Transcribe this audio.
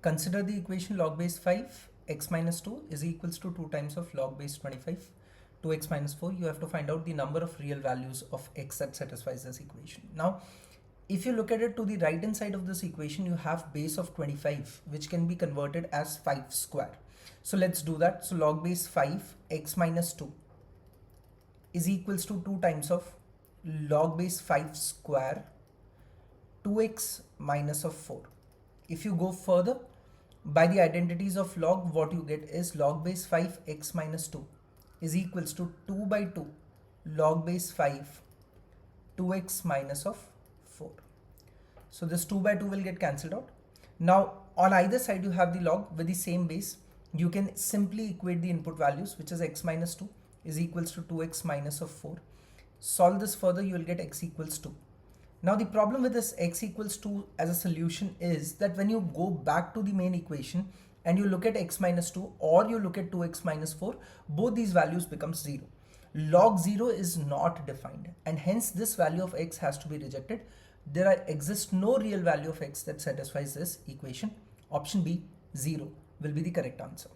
Consider the equation log base 5 x minus 2 is equals to 2 times of log base 25 2x minus 4. You have to find out the number of real values of x that satisfies this equation. Now, if you look at it to the right hand side of this equation, you have base of 25, which can be converted as 5 square. So let's do that. So log base 5 x minus 2 is equals to 2 times of log base 5 square 2x minus of 4. If you go further, by the identities of log, what you get is log base 5 x minus 2 is equals to 2 by 2 log base 5 2x minus of 4. So this 2 by 2 will get cancelled out. Now on either side you have the log with the same base. You can simply equate the input values, which is x minus 2 is equals to 2x minus of 4. Solve this further, you will get x equals 2. Now the problem with this x equals 2 as a solution is that when you go back to the main equation and you look at x minus 2 or you look at 2x minus 4, both these values become 0. Log 0 is not defined and hence this value of x has to be rejected. There exists no real value of x that satisfies this equation. Option B, 0, will be the correct answer.